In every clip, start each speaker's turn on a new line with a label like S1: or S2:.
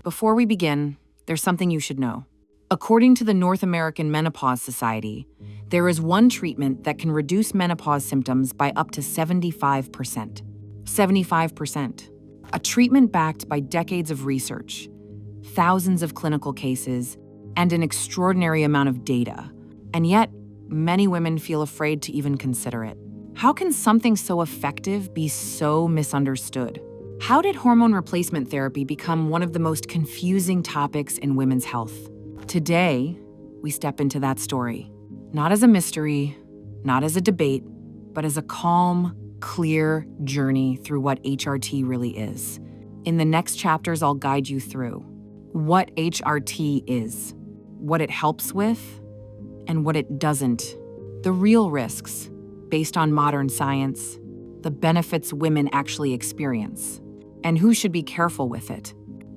S1: Before we begin, there's something you should know. According to the North American Menopause Society, there is one treatment that can reduce menopause symptoms by up to 75%. 75%. A treatment backed by decades of research, thousands of clinical cases, and an extraordinary amount of data. And yet, many women feel afraid to even consider it. How can something so effective be so misunderstood? How did hormone replacement therapy become one of the most confusing topics in women's health? Today, we step into that story. Not as a mystery, not as a debate, but as a calm, clear journey through what HRT really is. In the next chapters, I'll guide you through what HRT is, what it helps with, and what it doesn't. The real risks, based on modern science, the benefits women actually experience, and who should be careful with it.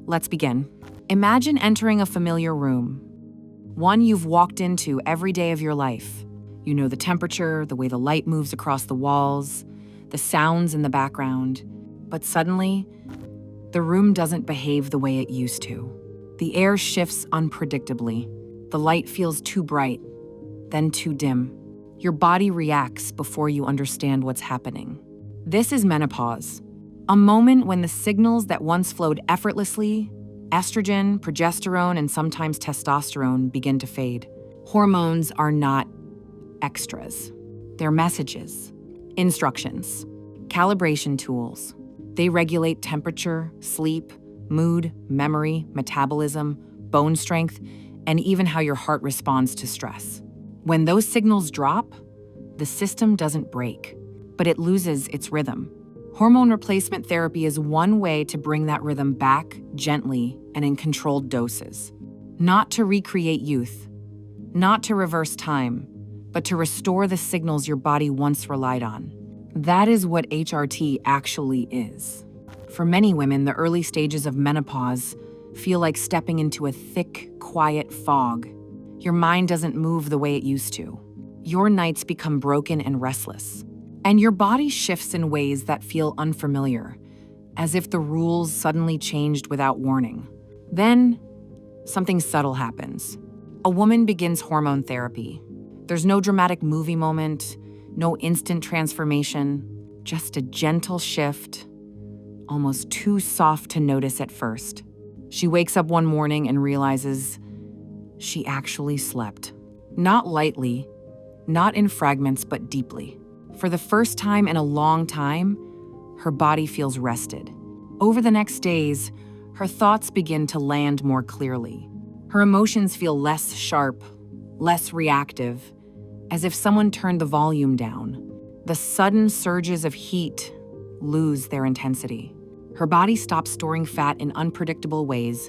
S1: Let's begin. Imagine entering a familiar room, one you've walked into every day of your life. You know the temperature, the way the light moves across the walls, the sounds in the background. But suddenly, the room doesn't behave the way it used to. The air shifts unpredictably. The light feels too bright, then too dim. Your body reacts before you understand what's happening. This is menopause, a moment when the signals that once flowed effortlessly, estrogen, progesterone, and sometimes testosterone, begin to fade. Hormones are not extras. They're messages, instructions, calibration tools. They regulate temperature, sleep, mood, memory, metabolism, bone strength, and even how your heart responds to stress. When those signals drop, the system doesn't break, but it loses its rhythm. Hormone replacement therapy is one way to bring that rhythm back gently and in controlled doses. Not to recreate youth, not to reverse time, but to restore the signals your body once relied on. That is what HRT actually is. For many women, the early stages of menopause feel like stepping into a thick, quiet fog. Your mind doesn't move the way it used to. Your nights become broken and restless. And your body shifts in ways that feel unfamiliar, as if the rules suddenly changed without warning. Then, something subtle happens. A woman begins hormone therapy. There's no dramatic movie moment, no instant transformation, just a gentle shift, almost too soft to notice at first. She wakes up one morning and realizes she actually slept. Not lightly, not in fragments, but deeply. For the first time in a long time, her body feels rested. Over the next days, her thoughts begin to land more clearly. Her emotions feel less sharp, less reactive, as if someone turned the volume down. The sudden surges of heat lose their intensity. Her body stops storing fat in unpredictable ways,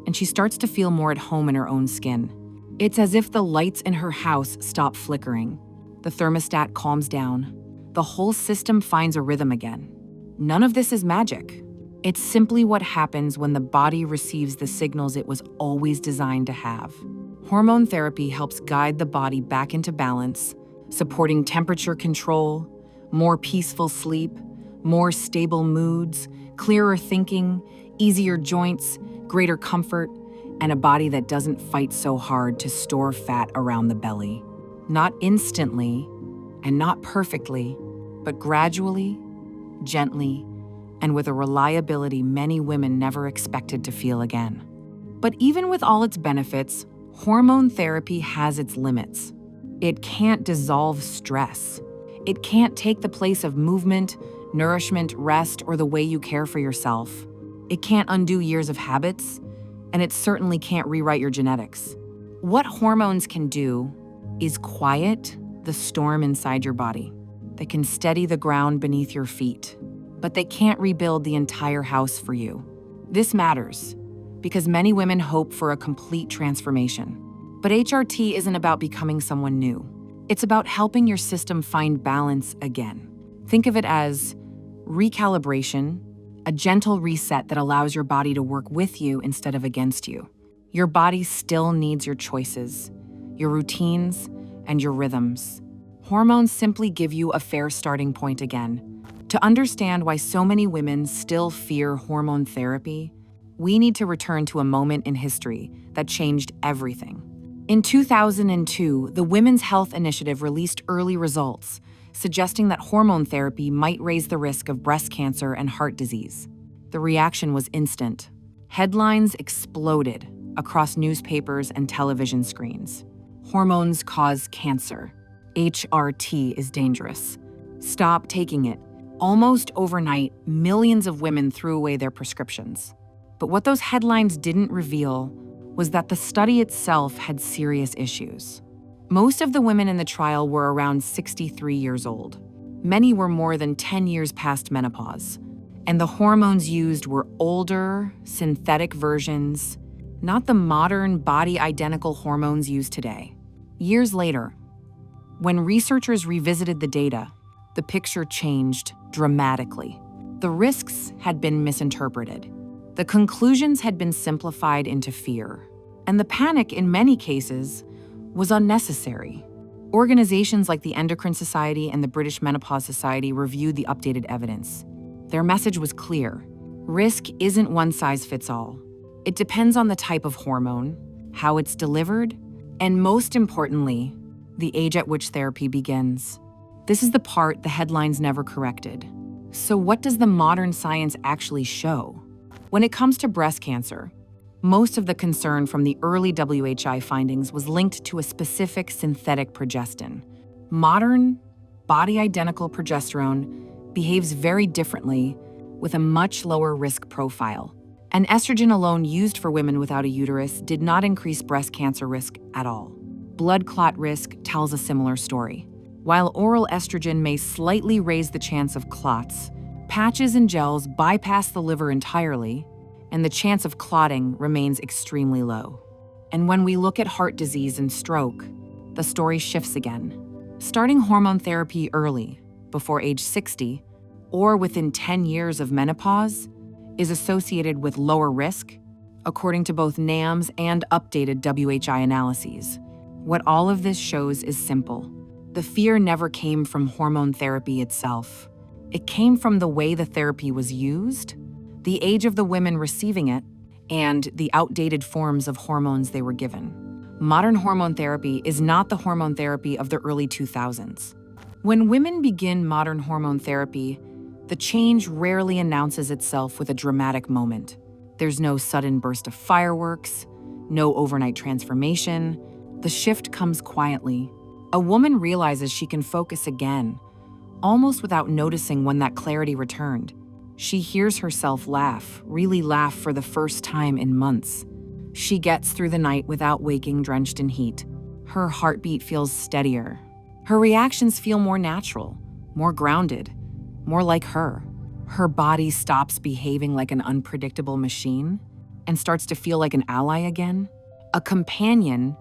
S1: and she starts to feel more at home in her own skin. It's as if the lights in her house stop flickering. The thermostat calms down. The whole system finds a rhythm again. None of this is magic. It's simply what happens when the body receives the signals it was always designed to have. Hormone therapy helps guide the body back into balance, supporting temperature control, more peaceful sleep, more stable moods, clearer thinking, easier joints, greater comfort, and a body that doesn't fight so hard to store fat around the belly. Not instantly and not perfectly, but gradually, gently, and with a reliability many women never expected to feel again. But even with all its benefits, hormone therapy has its limits. It can't dissolve stress. It can't take the place of movement, nourishment, rest, or the way you care for yourself. It can't undo years of habits, and it certainly can't rewrite your genetics. What hormones can do is quiet the storm inside your body. They can steady the ground beneath your feet, but they can't rebuild the entire house for you. This matters because many women hope for a complete transformation. But HRT isn't about becoming someone new. It's about helping your system find balance again. Think of it as recalibration, a gentle reset that allows your body to work with you instead of against you. Your body still needs your choices, your routines, and your rhythms. Hormones simply give you a fair starting point again. To understand why so many women still fear hormone therapy, we need to return to a moment in history that changed everything. In 2002, the Women's Health Initiative released early results, suggesting that hormone therapy might raise the risk of breast cancer and heart disease. The reaction was instant. Headlines exploded across newspapers and television screens. Hormones cause cancer. HRT is dangerous. Stop taking it. Almost overnight, millions of women threw away their prescriptions. But what those headlines didn't reveal was that the study itself had serious issues. Most of the women in the trial were around 63 years old. Many were more than 10 years past menopause. And the hormones used were older, synthetic versions, not the modern, body-identical hormones used today. Years later, when researchers revisited the data, the picture changed dramatically. The risks had been misinterpreted. The conclusions had been simplified into fear. And the panic, in many cases, was unnecessary. Organizations like the Endocrine Society and the British Menopause Society reviewed the updated evidence. Their message was clear. Risk isn't one size fits all. It depends on the type of hormone, how it's delivered, and most importantly, the age at which therapy begins. This is the part the headlines never corrected. So what does the modern science actually show? When it comes to breast cancer, most of the concern from the early WHI findings was linked to a specific synthetic progestin. Modern, body-identical progesterone behaves very differently with a much lower risk profile. And estrogen alone used for women without a uterus did not increase breast cancer risk at all. Blood clot risk tells a similar story. While oral estrogen may slightly raise the chance of clots, patches and gels bypass the liver entirely, and the chance of clotting remains extremely low. And when we look at heart disease and stroke, the story shifts again. Starting hormone therapy early, before age 60, or within 10 years of menopause, is associated with lower risk, according to both NAMS and updated WHI analyses. What all of this shows is simple. The fear never came from hormone therapy itself. It came from the way the therapy was used, the age of the women receiving it, and the outdated forms of hormones they were given. Modern hormone therapy is not the hormone therapy of the early 2000s. When women begin modern hormone therapy, the change rarely announces itself with a dramatic moment. There's no sudden burst of fireworks, no overnight transformation. The shift comes quietly. A woman realizes she can focus again, almost without noticing when that clarity returned. She hears herself laugh, really laugh for the first time in months. She gets through the night without waking drenched in heat. Her heartbeat feels steadier. Her reactions feel more natural, more grounded, more like her. Her body stops behaving like an unpredictable machine and starts to feel like an ally again, a companion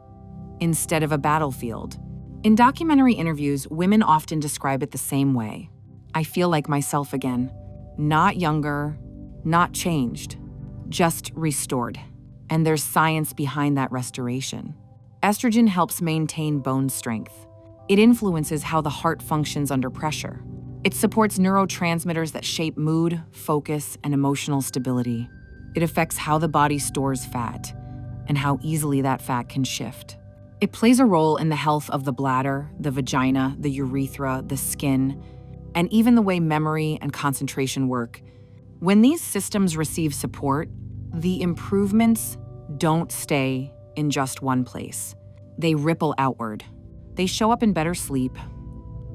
S1: instead of a battlefield. In documentary interviews, women often describe it the same way. I feel like myself again. Not younger, not changed, just restored. And there's science behind that restoration. Estrogen helps maintain bone strength. It influences how the heart functions under pressure. It supports neurotransmitters that shape mood, focus, and emotional stability. It affects how the body stores fat and how easily that fat can shift. It plays a role in the health of the bladder, the vagina, the urethra, the skin, and even the way memory and concentration work. When these systems receive support, the improvements don't stay in just one place. They ripple outward. They show up in better sleep,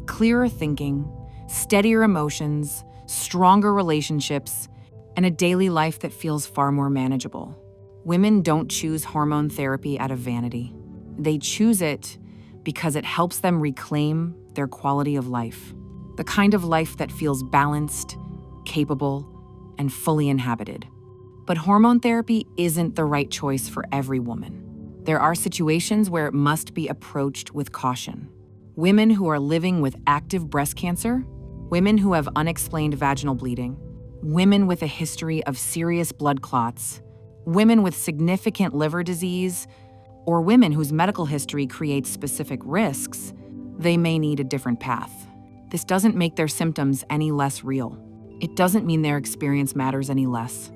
S1: clearer thinking, steadier emotions, stronger relationships, and a daily life that feels far more manageable. Women don't choose hormone therapy out of vanity. They choose it because it helps them reclaim their quality of life, the kind of life that feels balanced, capable, and fully inhabited. But hormone therapy isn't the right choice for every woman. There are situations where it must be approached with caution. Women who are living with active breast cancer, women who have unexplained vaginal bleeding, women with a history of serious blood clots, women with significant liver disease, or women whose medical history creates specific risks, they may need a different path. This doesn't make their symptoms any less real. It doesn't mean their experience matters any less.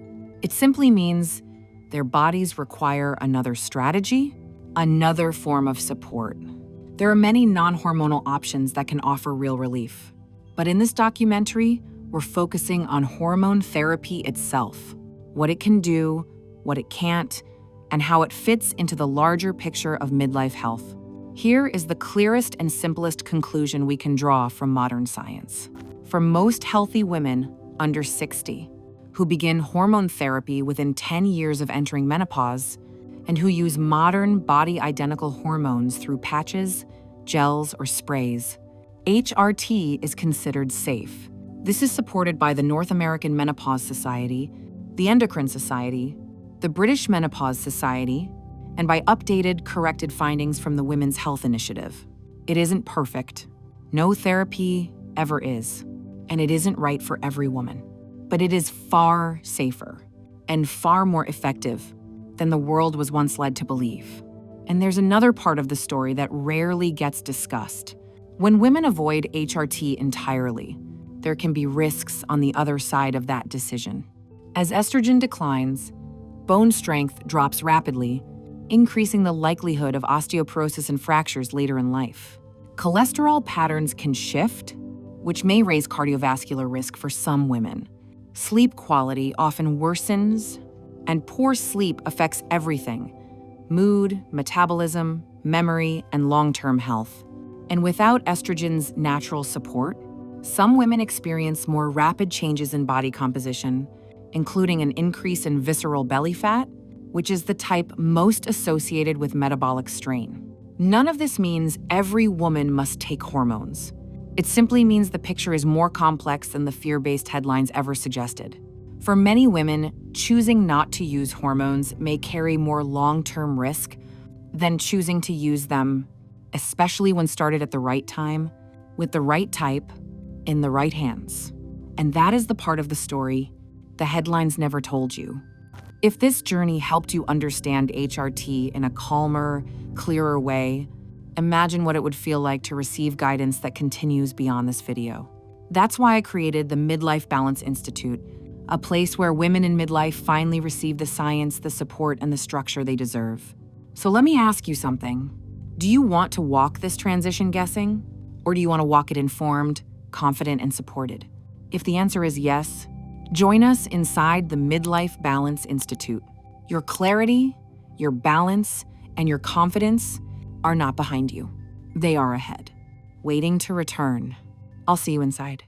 S1: It simply means their bodies require another strategy, another form of support. There are many non-hormonal options that can offer real relief. But in this documentary, we're focusing on hormone therapy itself, what it can do, what it can't, and how it fits into the larger picture of midlife health. Here is the clearest and simplest conclusion we can draw from modern science. For most healthy women under 60, who begin hormone therapy within 10 years of entering menopause, and who use modern body-identical hormones through patches, gels, or sprays, HRT is considered safe. This is supported by the North American Menopause Society, the Endocrine Society, the British Menopause Society, and by updated, corrected findings from the Women's Health Initiative. It isn't perfect. No therapy ever is. And it isn't right for every woman. But it is far safer and far more effective than the world was once led to believe. And there's another part of the story that rarely gets discussed. When women avoid HRT entirely, there can be risks on the other side of that decision. As estrogen declines, bone strength drops rapidly, increasing the likelihood of osteoporosis and fractures later in life. Cholesterol patterns can shift, which may raise cardiovascular risk for some women. Sleep quality often worsens, and poor sleep affects everything: mood, metabolism, memory, and long-term health. And without estrogen's natural support, some women experience more rapid changes in body composition, including an increase in visceral belly fat, which is the type most associated with metabolic strain. None of this means every woman must take hormones. It simply means the picture is more complex than the fear-based headlines ever suggested. For many women, choosing not to use hormones may carry more long-term risk than choosing to use them, especially when started at the right time, with the right type, in the right hands. And that is the part of the story the headlines never told you. If this journey helped you understand HRT in a calmer, clearer way, imagine what it would feel like to receive guidance that continues beyond this video. That's why I created the Midlife Balance Institute, a place where women in midlife finally receive the science, the support, and the structure they deserve. So let me ask you something. Do you want to walk this transition guessing? Or do you want to walk it informed, confident, and supported? If the answer is yes, join us inside the Midlife Balance Institute. Your clarity, your balance, and your confidence are not behind you. They are ahead, waiting to return. I'll see you inside.